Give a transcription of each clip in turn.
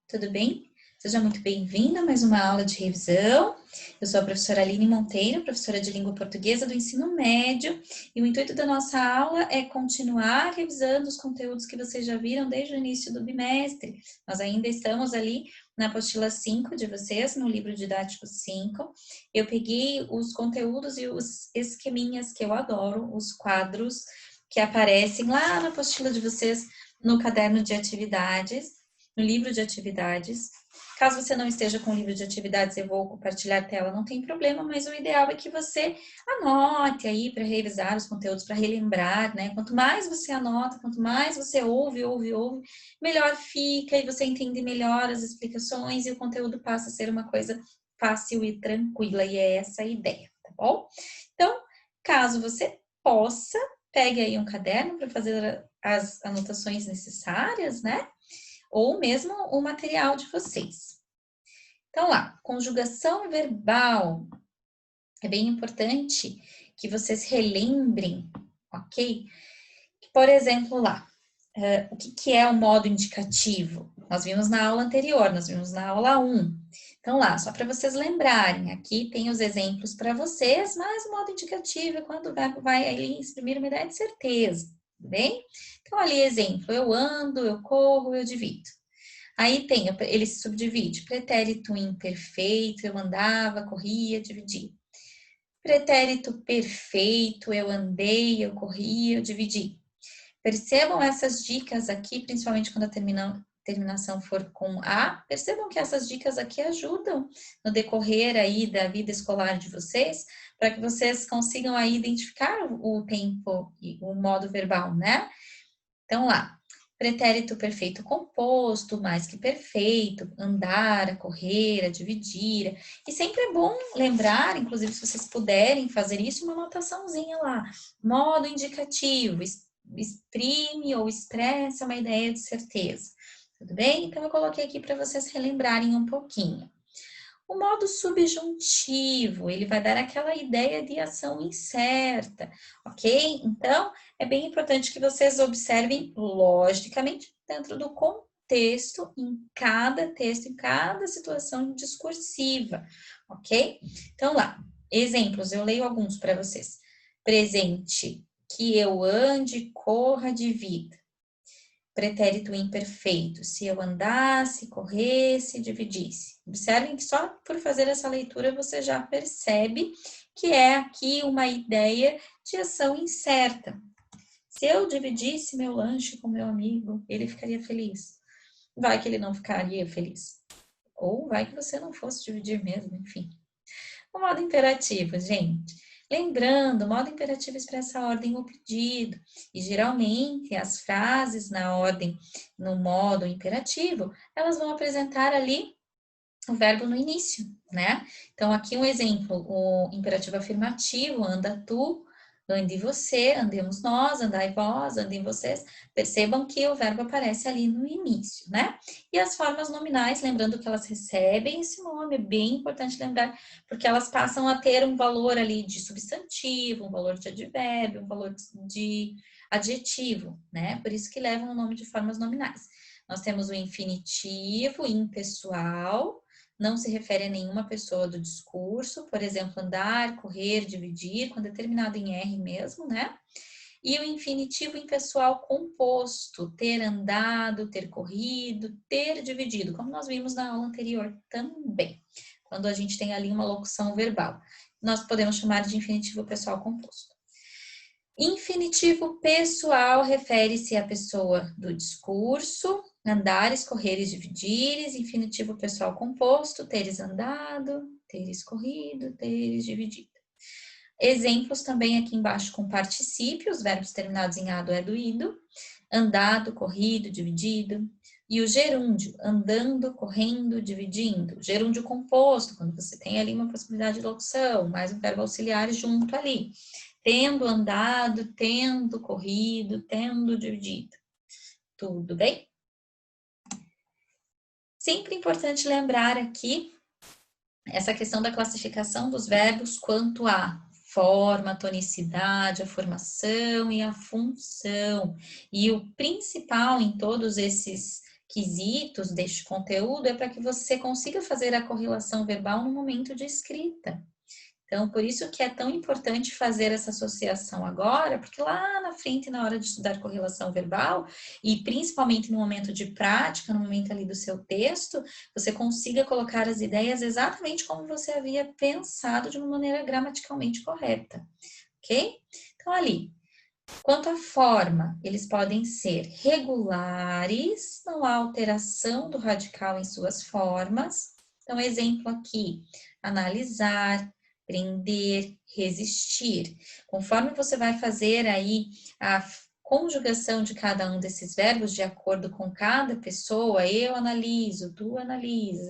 tudo bem? Seja muito bem-vinda a mais uma aula de revisão. Eu sou a professora Aline Monteiro, professora de língua portuguesa do ensino médio, e o intuito da nossa aula é continuar revisando os conteúdos que vocês já viram desde o início do bimestre. Nós ainda estamos ali na apostila 5 de vocês, no livro didático 5. Eu peguei os conteúdos e os esqueminhas que eu adoro, os quadros que aparecem lá na apostila de vocês no caderno de atividades, no livro de atividades. Caso você não esteja com o livro de atividades, eu vou compartilhar a tela, não tem problema, mas o ideal é que você anote aí para revisar os conteúdos, para relembrar, né? Quanto mais você anota, quanto mais você ouve, melhor fica e você entende melhor as explicações e o conteúdo passa a ser uma coisa fácil e tranquila, e é essa a ideia, tá bom? Então, caso você possa, pegue aí um caderno para fazer as anotações necessárias, né? Ou mesmo o material de vocês. Então lá, conjugação verbal. É bem importante que vocês relembrem, ok? Por exemplo, lá, o que é o modo indicativo? Nós vimos na aula anterior, nós vimos na aula 1. Então lá, só para vocês lembrarem, aqui tem os exemplos para vocês, mas o modo indicativo é quando o verbo vai ali exprimir uma ideia de certeza, tudo bem? Então ali, exemplo, eu ando, eu corro, eu divido. Aí tem, ele se subdivide, pretérito imperfeito, eu andava, corria, dividia. Pretérito perfeito, eu andei, eu corria, eu dividi. Percebam essas dicas aqui, principalmente quando a terminação for com A, percebam que essas dicas aqui ajudam no decorrer aí da vida escolar de vocês, para que vocês consigam aí identificar o tempo e o modo verbal, né? Então lá, pretérito perfeito composto, mais que perfeito, andar, a correr, a dividir. E sempre é bom lembrar, inclusive se vocês puderem fazer isso, uma anotaçãozinha lá. Modo indicativo, exprime ou expressa uma ideia de certeza. Tudo bem? Então eu coloquei aqui para vocês relembrarem um pouquinho. O modo subjuntivo, ele vai dar aquela ideia de ação incerta, ok? Então, é bem importante que vocês observem, logicamente, dentro do contexto, em cada texto, em cada situação discursiva, ok? Então, lá, exemplos, eu leio alguns para vocês. Presente, que eu ande, corra, divida. Pretérito imperfeito, se eu andasse, corresse, dividisse. Observem que só por fazer essa leitura você já percebe que é aqui uma ideia de ação incerta. Se eu dividisse meu lanche com meu amigo, ele ficaria feliz. Vai que ele não ficaria feliz. Ou vai que você não fosse dividir mesmo, enfim. O modo imperativo, gente. Lembrando, o modo imperativo expressa a ordem ou pedido. E geralmente as frases na ordem, no modo imperativo, elas vão apresentar ali o verbo no início, né? Então, aqui um exemplo, o imperativo afirmativo, anda tu, ande você, andemos nós, andai vós, andem vocês. Percebam que o verbo aparece ali no início, né? E as formas nominais, lembrando que elas recebem esse nome, é bem importante lembrar, porque elas passam a ter um valor ali de substantivo, um valor de advérbio, um valor de adjetivo, né? Por isso que levam o nome de formas nominais. Nós temos o infinitivo impessoal, não se refere a nenhuma pessoa do discurso, por exemplo, andar, correr, dividir, quando é terminado em R mesmo, né? E o infinitivo impessoal composto, ter andado, ter corrido, ter dividido, como nós vimos na aula anterior também, quando a gente tem ali uma locução verbal. Nós podemos chamar de infinitivo pessoal composto. Infinitivo pessoal refere-se à pessoa do discurso, andares, correres, dividires, infinitivo pessoal composto, teres andado, teres corrido, teres dividido. Exemplos também aqui embaixo com particípios, verbos terminados em ado, edo, ido, andado, corrido, dividido. E o gerúndio, andando, correndo, dividindo. Gerúndio composto, quando você tem ali uma possibilidade de locução, mais um verbo auxiliar junto ali. Tendo andado, tendo corrido, tendo dividido. Tudo bem? Sempre importante lembrar aqui essa questão da classificação dos verbos quanto à forma, a tonicidade, a formação e a função. E o principal em todos esses quesitos deste conteúdo é para que você consiga fazer a correlação verbal no momento de escrita. Então, por isso que é tão importante fazer essa associação agora, porque lá na frente, na hora de estudar correlação verbal, e principalmente no momento de prática, no momento ali do seu texto, você consiga colocar as ideias exatamente como você havia pensado de uma maneira gramaticalmente correta, ok? Então, ali, quanto à forma, eles podem ser regulares, não há alteração do radical em suas formas. Então, exemplo aqui, analisar, prender, resistir. Conforme você vai fazer aí a conjugação de cada um desses verbos de acordo com cada pessoa, eu analiso, tu analisas,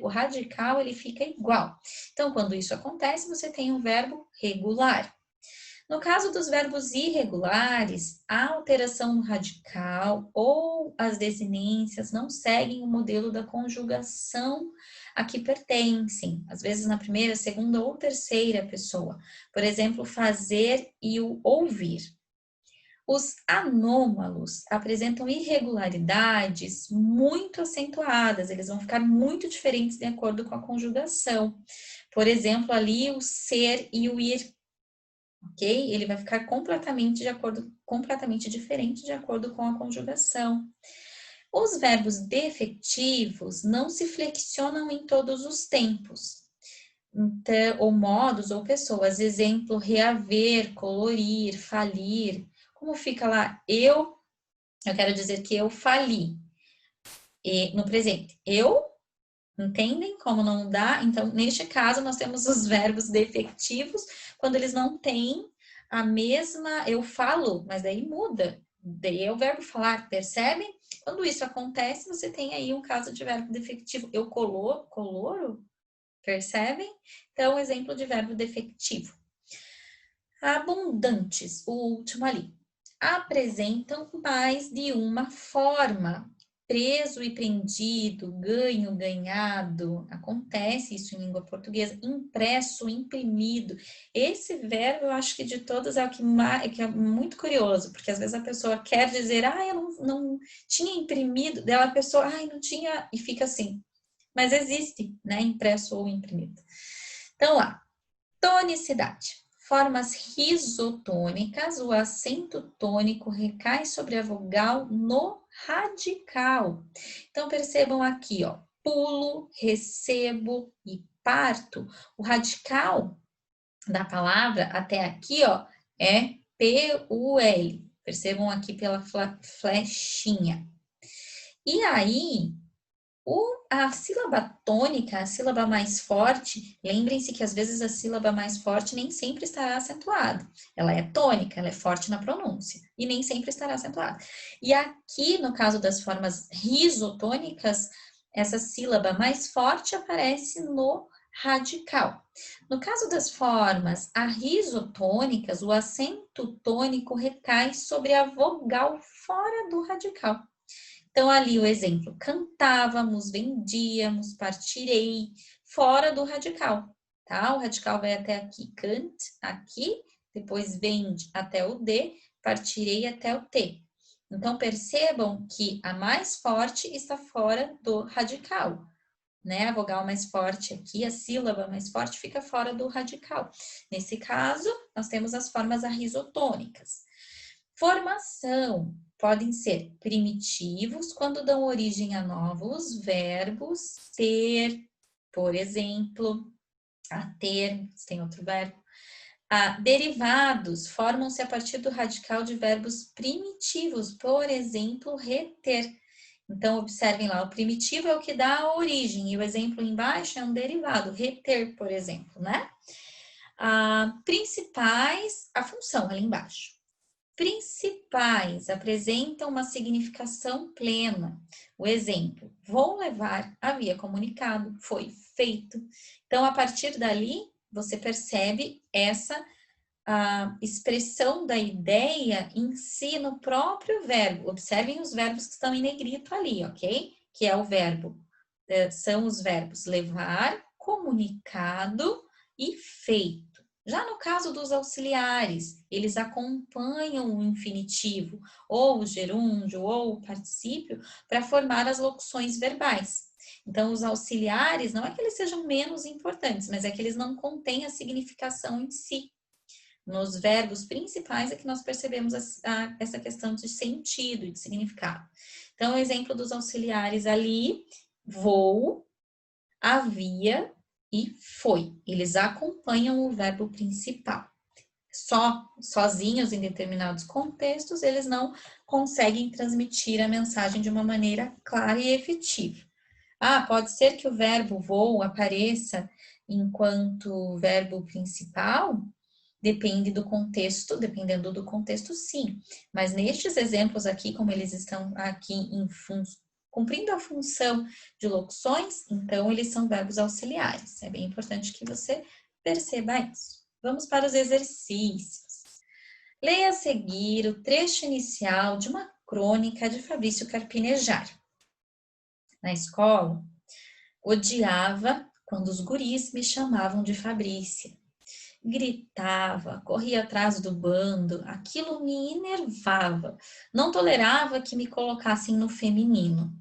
o radical ele fica igual. Então, quando isso acontece, você tem um verbo regular. No caso dos verbos irregulares, a alteração no radical ou as desinências não seguem o modelo da conjugação a que pertencem, às vezes na primeira, segunda ou terceira pessoa. Por exemplo, fazer e o ouvir. Os anômalos apresentam irregularidades muito acentuadas, eles vão ficar muito diferentes de acordo com a conjugação. Por exemplo, ali o ser e o ir, ok? Ele vai ficar completamente diferente de acordo com a conjugação. Os verbos defetivos não se flexionam em todos os tempos, então, ou modos ou pessoas. Exemplo, reaver, colorir, falir. Como fica lá? Eu quero dizer que eu fali. E no presente, eu, entendem como não dá? Então, neste caso, nós temos os verbos defectivos, quando eles não têm a mesma, eu falo, mas daí muda. Daí é o verbo falar, percebem? Quando isso acontece, você tem aí um caso de verbo defectivo. Eu coloro, percebem? Então, exemplo de verbo defectivo. Abundantes, o último ali, apresentam mais de uma forma. Preso e prendido, ganho, ganhado, acontece isso em língua portuguesa, impresso, imprimido. Esse verbo, eu acho que de todos é o que é muito curioso, porque às vezes a pessoa quer dizer, eu não tinha imprimido, dela a pessoa, não tinha, e fica assim. Mas existe, né, impresso ou imprimido. Então, lá, tonicidade. Formas risotônicas, o acento tônico recai sobre a vogal no radical. Então, percebam aqui, ó, pulo, recebo e parto. O radical da palavra até aqui, ó, é P-U-L. Percebam aqui pela flechinha. E aí, a sílaba tônica, a sílaba mais forte, lembrem-se que às vezes a sílaba mais forte nem sempre estará acentuada. Ela é tônica, ela é forte na pronúncia e nem sempre estará acentuada. E aqui, no caso das formas risotônicas, essa sílaba mais forte aparece no radical. No caso das formas arrisotônicas, o acento tônico recai sobre a vogal fora do radical. Então, ali o exemplo, cantávamos, vendíamos, partirei, fora do radical, tá? O radical vai até aqui, cante, aqui, depois vende até o D, partirei até o T. Então, percebam que a mais forte está fora do radical, né? A vogal mais forte aqui, a sílaba mais forte fica fora do radical. Nesse caso, nós temos as formas arrisotônicas. Formação. Podem ser primitivos, quando dão origem a novos verbos, ter, por exemplo, a ter, tem outro verbo. Derivados formam-se a partir do radical de verbos primitivos, por exemplo, reter. Então, observem lá, o primitivo é o que dá a origem, e o exemplo embaixo é um derivado, reter, por exemplo, né? Principais, a função ali embaixo. Principais apresentam uma significação plena. O exemplo, vou levar, havia comunicado, foi feito. Então, a partir dali, você percebe essa expressão da ideia em si no próprio verbo. Observem os verbos que estão em negrito ali, ok? Que é o verbo, são os verbos levar, comunicado e feito. Já no caso dos auxiliares, eles acompanham o infinitivo, ou o gerúndio, ou o particípio, para formar as locuções verbais. Então, os auxiliares, não é que eles sejam menos importantes, mas é que eles não contêm a significação em si. Nos verbos principais é que nós percebemos essa questão de sentido e de significado. Então, o exemplo dos auxiliares ali, vou, havia e foi. Eles acompanham o verbo principal. Sozinhos em determinados contextos, eles não conseguem transmitir a mensagem de uma maneira clara e efetiva. Pode ser que o verbo vou apareça enquanto verbo principal? Dependendo do contexto, sim. Mas nestes exemplos aqui, como eles estão aqui cumprindo a função de locuções, então eles são verbos auxiliares. É bem importante que você perceba isso. Vamos para os exercícios. Leia a seguir o trecho inicial de uma crônica de Fabrício Carpinejar. Na escola, odiava quando os guris me chamavam de Fabrícia. Gritava, corria atrás do bando, aquilo me enervava. Não tolerava que me colocassem no feminino.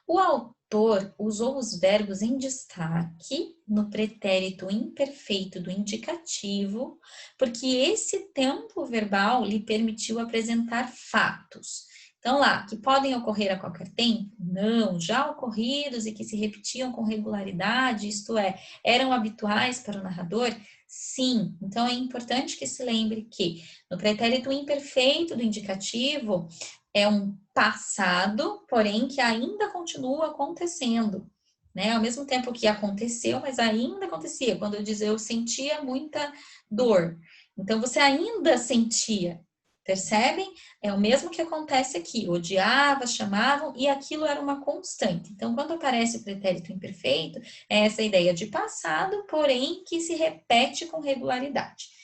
O autor usou os verbos em destaque no pretérito imperfeito do indicativo, porque esse tempo verbal lhe permitiu apresentar fatos. Então, lá, que podem ocorrer a qualquer tempo? Não, já ocorridos e que se repetiam com regularidade, isto é, eram habituais para o narrador? Sim. Então, é importante que se lembre que no pretérito imperfeito do indicativo é um passado, porém que ainda continua acontecendo, né? Ao mesmo tempo que aconteceu, mas ainda acontecia. Quando eu dizer eu sentia muita dor, então você ainda sentia. Percebem? É o mesmo que acontece aqui. Odiava, chamavam e aquilo era uma constante. Então, quando aparece o pretérito imperfeito, é essa ideia de passado, porém que se repete com regularidade.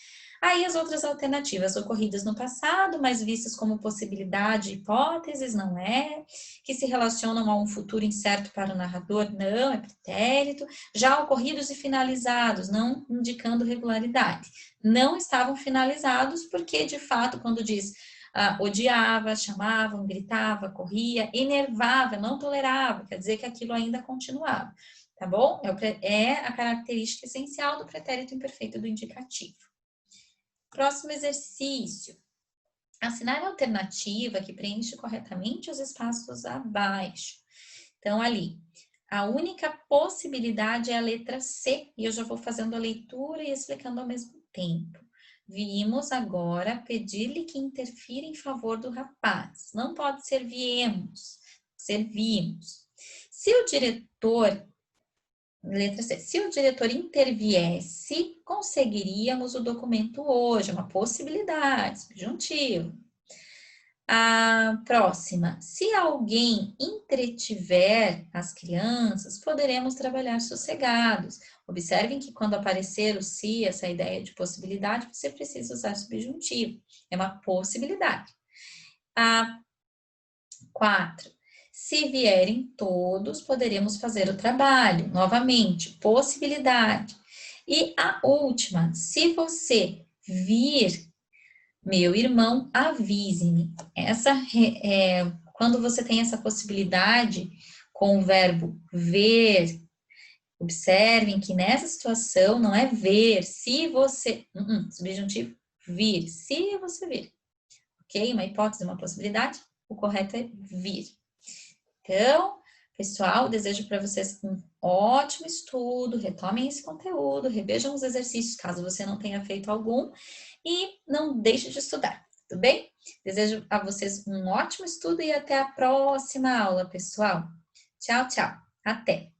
Aí as outras alternativas ocorridas no passado, mas vistas como possibilidade, hipóteses, não é, que se relacionam a um futuro incerto para o narrador, não, é pretérito, já ocorridos e finalizados, não indicando regularidade. Não estavam finalizados porque, de fato, quando diz odiava, chamavam, gritava, corria, enervava, não tolerava, quer dizer que aquilo ainda continuava, tá bom? É a característica essencial do pretérito imperfeito do indicativo. Próximo exercício. Assinar a alternativa que preenche corretamente os espaços abaixo. Então, ali, a única possibilidade é a letra C, e eu já vou fazendo a leitura e explicando ao mesmo tempo. Vimos agora pedir-lhe que interfira em favor do rapaz. Não pode ser viemos, servimos. Se o diretor Letra C. Se o diretor interviesse, conseguiríamos o documento hoje, é uma possibilidade, subjuntivo. A próxima. Se alguém entretiver as crianças, poderemos trabalhar sossegados. Observem que quando aparecer o se, essa ideia de possibilidade, você precisa usar subjuntivo. É uma possibilidade. A 4. Se vierem todos, poderemos fazer o trabalho. Novamente, possibilidade. E a última, se você vir, meu irmão, avise-me. Quando você tem essa possibilidade com o verbo ver, observem que nessa situação não é ver, se você, subjuntivo, vir, se você vir. Ok? Uma hipótese, uma possibilidade, o correto é vir. Então, pessoal, desejo para vocês um ótimo estudo, retomem esse conteúdo, revejam os exercícios, caso você não tenha feito algum, e não deixe de estudar, tudo bem? Desejo a vocês um ótimo estudo e até a próxima aula, pessoal. Tchau, tchau. Até!